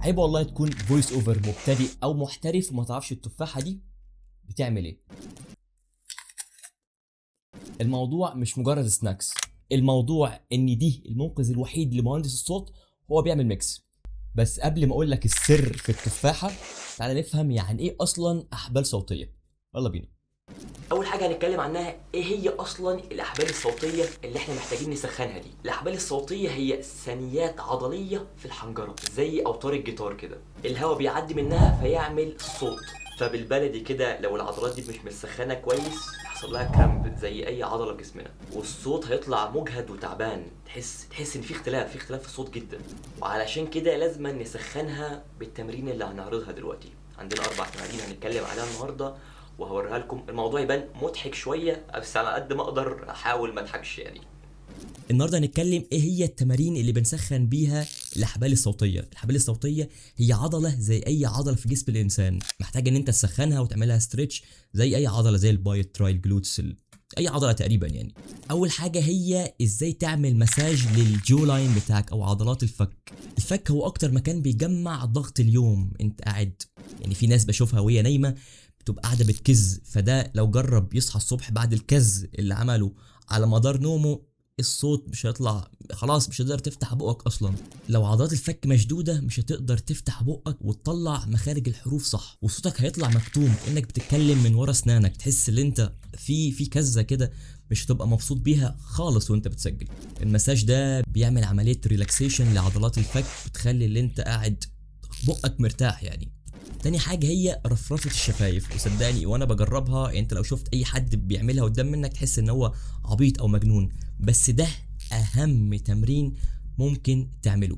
عيب والله تكون فويس اوفر مبتدئ او محترف وما تعرفش التفاحه دي بتعمل ايه. الموضوع مش مجرد سناكس، الموضوع ان دي المنقذ الوحيد لمهندس الصوت، هو بيعمل ميكس. بس قبل ما اقول لك السر في التفاحه، تعالى نفهم يعني ايه اصلا احبال صوتيه. يلا بينا. اول حاجه هنتكلم عنها ايه هي اصلا الاحبال الصوتيه اللي احنا محتاجين نسخنها دي. الاحبال الصوتيه هي ثنيات عضليه في الحنجره زي اوتار الجيتار كده، الهواء بيعدي منها فيعمل صوت. فبالبلدي كده لو العضلات دي مش مسخنه كويس يحصل لها كرامب زي اي عضله في جسمنا، والصوت هيطلع مجهد وتعبان، تحس ان في اختلاف في الصوت جدا. وعلشان كده لازم نسخنها بالتمرين اللي هنعرضها دلوقتي. عندنا 4 تمارين هنتكلم عليها النهارده وهوريها لكم. الموضوع يبان مضحك شويه بس على قد ما اقدر احاول ما اضحكش يعني. النهارده هنتكلم ايه هي التمارين اللي بنسخن بيها الاحبال الصوتيه. الاحبال الصوتيه هي عضله زي اي عضله في جسم الانسان، محتاج ان انت تسخنها وتعملها ستريتش زي اي عضله، زي الباي تراي الجلوتس، اي عضله تقريبا يعني. اول حاجه هي ازاي تعمل مساج للجو لاين بتاعك او عضلات الفك. الفك هو اكتر مكان بيجمع ضغط اليوم. انت قاعد يعني، في ناس بشوفها وهي نايمه بتبقى قاعده بتكز، فده لو جرب يصحى الصبح بعد الكز اللي عمله على مدار نومه، الصوت مش هيطلع، خلاص مش هتقدر تفتح بقك اصلا. لو عضلات الفك مشدوده مش هتقدر تفتح بقك وتطلع مخارج الحروف صح، وصوتك هيطلع مكتوم كانك بتتكلم من ورا اسنانك، تحس ان انت في كزه كده، مش هتبقى مبسوط بيها خالص وانت بتسجل. المساج ده بيعمل عمليه ريلاكسيشن لعضلات الفك، بتخلي اللي انت قاعد بقك مرتاح يعني. تاني حاجة هي رفرفة الشفايف، وصدقني وانا بجربها انت لو شفت اي حد بيعملها قدام منك تحس ان هو عبيط او مجنون، بس ده اهم تمرين ممكن تعمله.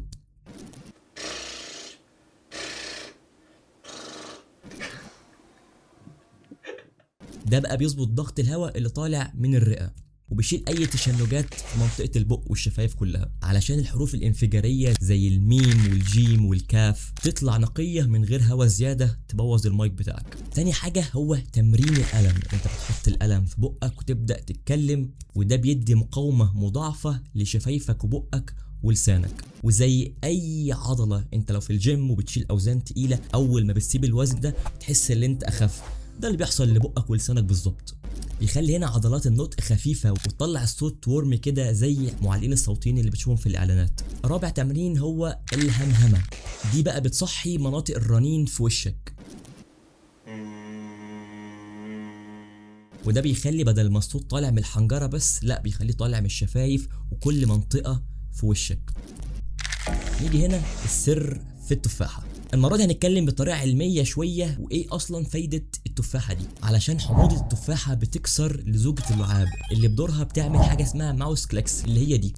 ده بقى بيظبط ضغط الهواء اللي طالع من الرئة، وبيشيل اي تشنجات في منطقة البق والشفايف كلها، علشان الحروف الانفجارية زي الميم والجيم والكاف تطلع نقية من غير هوا زيادة تبوظ المايك بتاعك. تاني حاجة هو تمرين القلم. انت بتحط القلم في بقك وتبدأ تتكلم، وده بيدي مقاومة مضاعفة لشفايفك وبقك ولسانك. وزي اي عضلة، انت لو في الجيم وبتشيل اوزان تقيلة، اول ما بتسيب الوزن ده تحس ان انت اخف. ده اللي بيحصل لبقك ولسانك بالظبط. بيخلي هنا عضلات النطق خفيفة وتطلع الصوت ورم كده زي معلقين الصوتيين اللي بتشوفهم في الإعلانات. رابع تمرين هو الهمهمة. دي بقى بتصحي مناطق الرنين في وشك، وده بيخلي بدل ما الصوت طالع من الحنجرة بس، لا بيخليه طالع من الشفايف وكل منطقة في وشك. نيجي هنا السر في التفاحة. المرة دي هنتكلم بطريقة علمية شوية، وايه اصلا فايدة التفاحة دي. علشان حموضة التفاحة بتكسر لزوجة اللعاب اللي بدورها بتعمل حاجة اسمها ماوس كليكس، اللي هي دي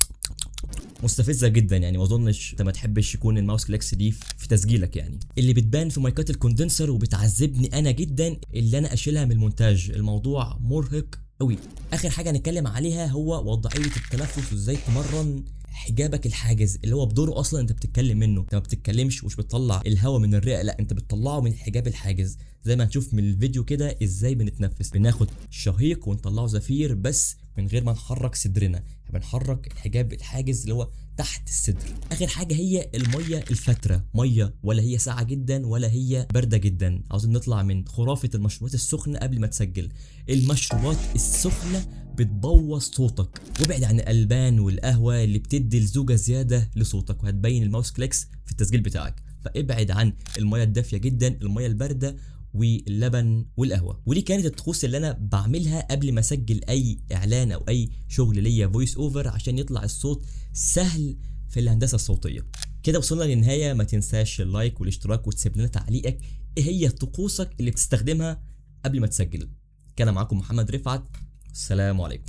مستفزة جدا يعني. ما اظنش انت ما تحبش يكون الماوس كليكس دي في تسجيلك يعني، اللي بتبان في مايكات الكوندنسر وبتعذبني انا جدا اللي انا اشيلها من المونتاج. الموضوع مرهق قوي. اخر حاجة هنتكلم عليها هو وضعية التنفس، وازاي تمرن حجابك الحاجز اللي هو بدوره اصلا انت بتتكلم منه. انت ما بتتكلمش ومش بتطلع الهواء من الرئه، لا انت بتطلعه من الحجاب الحاجز، زي ما هنشوف من الفيديو كده ازاي بنتنفس. بناخد شهيق ونطلعه زفير بس من غير ما نحرك صدرنا، بنحرك الحجاب الحاجز اللي هو تحت الصدر. اخر حاجه هي الميه الفتره. ميه ولا هي ساقعه جدا ولا هي بارده جدا. عاوزين نطلع من خرافه المشروبات السخنه قبل ما تسجل. المشروبات السخنه بتبوظ صوتك، وابعد عن الالبان والقهوه اللي بتدي لزوجه زياده لصوتك، وهتبين الماوس كليكس في التسجيل بتاعك. فابعد عن الميه الدافيه جدا، الميه البارده واللبن والقهوه. ودي كانت الطقوس اللي انا بعملها قبل ما اسجل اي اعلان او اي شغل ليا فويس اوفر، عشان يطلع الصوت سهل في الهندسه الصوتيه. كده وصلنا للنهايه. ما تنساش اللايك والاشتراك وتسيب لنا تعليقك ايه هي طقوسك اللي بتستخدمها قبل ما تسجل. كان معاكم محمد رفعت، السلام عليكم.